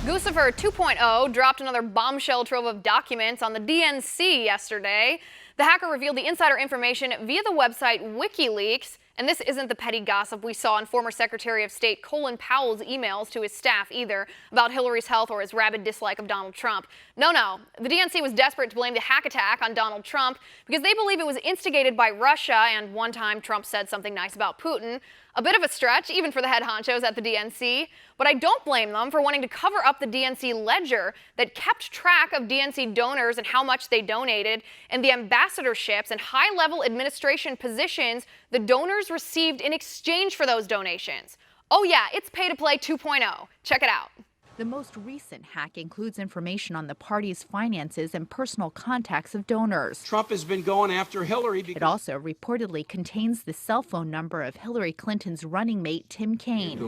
Guccifer 2.0 dropped another bombshell trove of documents on the DNC yesterday. The hacker revealed the insider information via the website WikiLeaks. And this isn't the petty gossip we saw in former Secretary of State Colin Powell's emails to his staff either about Hillary's health or his rabid dislike of Donald Trump. No. The DNC was desperate to blame the hack attack on Donald Trump because they believe it was instigated by Russia, and one time Trump said something nice about Putin. A bit of a stretch, even for the head honchos at the DNC, but I don't blame them for wanting to cover up the DNC ledger that kept track of DNC donors and how much they donated, and the ambassadorships and high-level administration positions the donors received in exchange for those donations. Oh yeah, it's pay-to-play 2.0. Check it out. The most recent hack includes information on the party's finances and personal contacts of donors. Trump has been going after Hillary. It also reportedly contains the cell phone number of Hillary Clinton's running mate, Tim Kaine.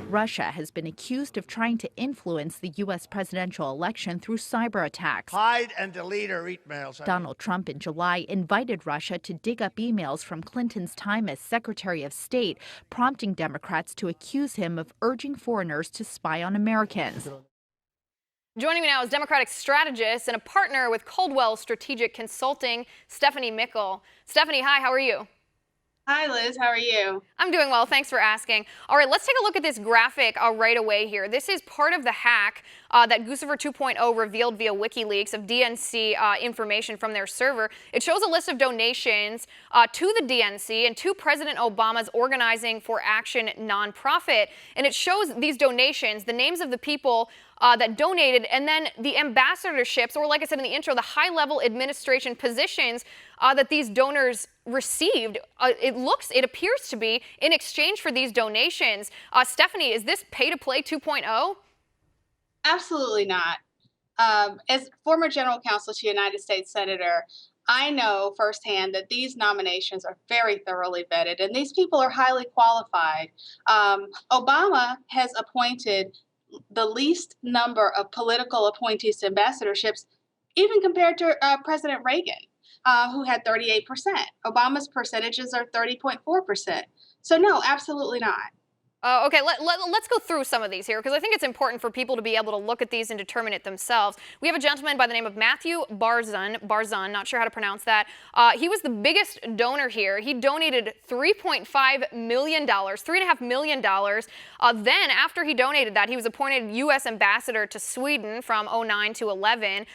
Russia has been accused of trying to influence the U.S. presidential election through cyber attacks. Hide and delete her emails. Donald Trump in July invited Russia to dig up emails from Clinton's time as Secretary of State, prompting Democrats to accuse him of urging foreigners to spy on Americans. Joining me now is Democratic strategist and a partner with Coldwell Strategic Consulting, Stephanie Mickle. Stephanie, hi, how are you? Hi, Liz. How are you? I'm doing well. Thanks for asking. All right, let's take a look at this graphic right away here. This is part of the hack that Guccifer 2.0 revealed via WikiLeaks of DNC information from their server. It shows a list of donations to the DNC and to President Obama's Organizing for Action nonprofit. And it shows these donations, the names of the people that donated, and then the ambassadorships, or like I said in the intro, the high-level administration positions that these donors received. It appears to be in exchange for these donations. Stephanie, is this pay-to-play 2.0? Absolutely not. As former general counsel to United States Senator, I know firsthand that these nominations are very thoroughly vetted, and these people are highly qualified. Obama has appointed the least number of political appointees to ambassadorships, even compared to President Reagan, who had 38%. Obama's percentages are 30.4%. So no, absolutely not. Okay, let's go through some of these here, because I think it's important for people to be able to look at these and determine it themselves. We have a gentleman by the name of Matthew Barzun, not sure how to pronounce that. He was the biggest donor here. He donated $3.5 million, $3.5 million. Then, after he donated that, he was appointed U.S. ambassador to Sweden from 2009 to 2011.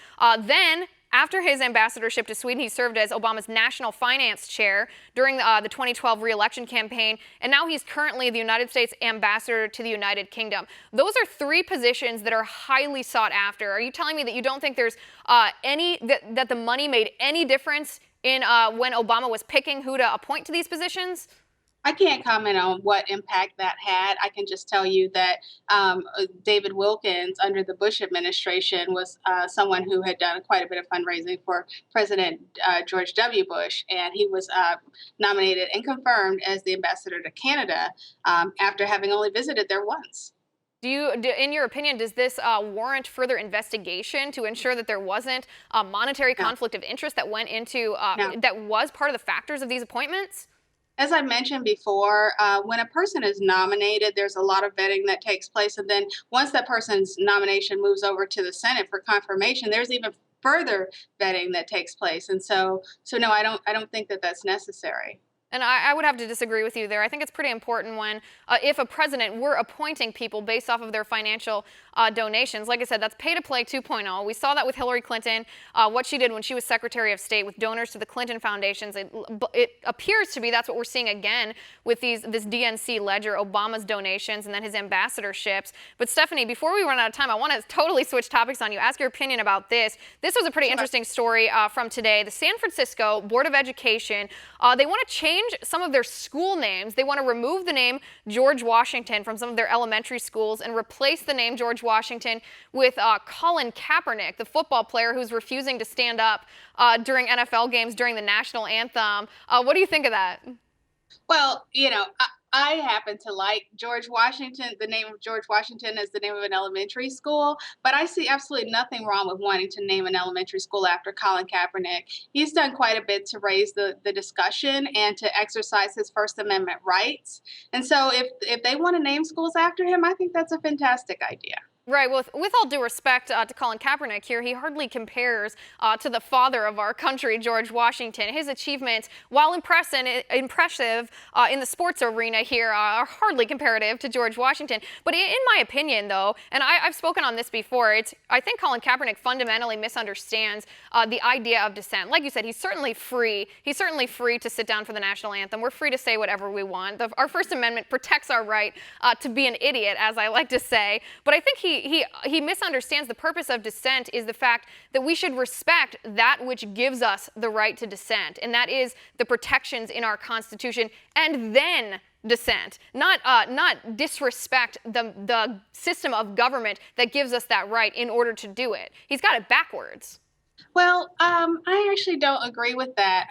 Then, after his ambassadorship to Sweden, he served as Obama's national finance chair during the 2012 re-election campaign, and now he's currently the United States ambassador to the United Kingdom. Those are three positions that are highly sought after. Are you telling me that you don't think there's that the money made any difference in when Obama was picking who to appoint to these positions? I can't comment on what impact that had. I can just tell you that David Wilkins, under the Bush administration, was someone who had done quite a bit of fundraising for President George W. Bush, and he was nominated and confirmed as the ambassador to Canada after having only visited there once. In your opinion, does this warrant further investigation to ensure that there wasn't a monetary conflict of interest that went into that was part of the factors of these appointments? As I mentioned before, when a person is nominated, there's a lot of vetting that takes place. And then once that person's nomination moves over to the Senate for confirmation, there's even further vetting that takes place. And so no, I don't think that that's necessary. And I would have to disagree with you there. I think it's pretty important when, if a president were appointing people based off of their financial donations. Like I said, that's pay-to-play 2.0. We saw that with Hillary Clinton, what she did when she was Secretary of State with donors to the Clinton foundations. It appears to be that's what we're seeing again with this DNC ledger, Obama's donations, and then his ambassadorships. But Stephanie, before we run out of time, I want to totally switch topics on you, ask your opinion about this. This was a pretty interesting story from today. The San Francisco Board of Education, they want to change some of their school names. They want to remove the name George Washington from some of their elementary schools and replace the name George Washington with Colin Kaepernick, the football player who's refusing to stand up during NFL games during the national anthem. What do you think of that? Well, you know, I happen to like George Washington. The name of George Washington is the name of an elementary school, but I see absolutely nothing wrong with wanting to name an elementary school after Colin Kaepernick. He's done quite a bit to raise the discussion and to exercise his First Amendment rights. And so if they want to name schools after him, I think that's a fantastic idea. Right. Well, with all due respect to Colin Kaepernick here, he hardly compares to the father of our country, George Washington. His achievements, while impressive in the sports arena here, are hardly comparative to George Washington. But in my opinion, though, and I've spoken on this before, I think Colin Kaepernick fundamentally misunderstands the idea of dissent. Like you said, he's certainly free. He's certainly free to sit down for the national anthem. We're free to say whatever we want. Our First Amendment protects our right to be an idiot, as I like to say. But I think he misunderstands the purpose of dissent is the fact that we should respect that which gives us the right to dissent, and that is the protections in our Constitution, and then dissent, not disrespect the system of government that gives us that right in order to do it. He's got it backwards. Well, I actually don't agree with that.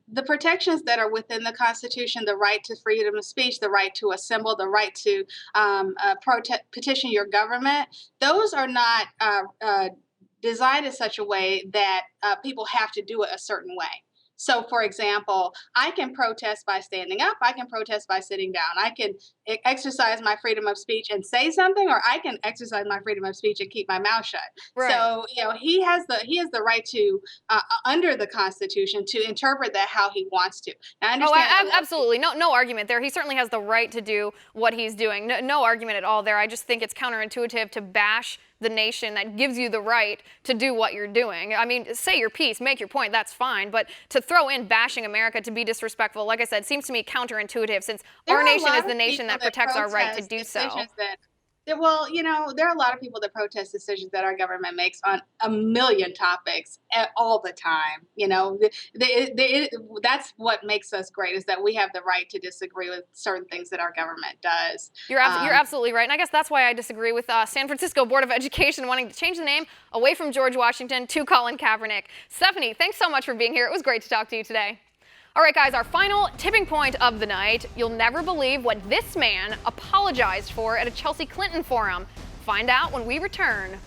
The protections that are within the Constitution, the right to freedom of speech, the right to assemble, the right to petition your government, those are not designed in such a way that people have to do it a certain way. So, for example, I can protest by standing up. I can protest by sitting down. I can exercise my freedom of speech and say something, or I can exercise my freedom of speech and keep my mouth shut. Right. So, he has the right to, under the Constitution, to interpret that how he wants to. Now, I understand. Absolutely. No argument there. He certainly has the right to do what he's doing. No argument at all there. I just think it's counterintuitive to bash the nation that gives you the right to do what you're doing. I mean, say your piece, make your point, that's fine. But to throw in bashing America, to be disrespectful, like I said, seems to me counterintuitive, since our nation is the nation that protects our right to do so. Well, there are a lot of people that protest decisions that our government makes on a million topics all the time. That's what makes us great, is that we have the right to disagree with certain things that our government does. You're absolutely right. And I guess that's why I disagree with San Francisco Board of Education wanting to change the name away from George Washington to Colin Kaepernick. Stephanie, thanks so much for being here. It was great to talk to you today. All right, guys, our final tipping point of the night. You'll never believe what this man apologized for at a Chelsea Clinton forum. Find out when we return.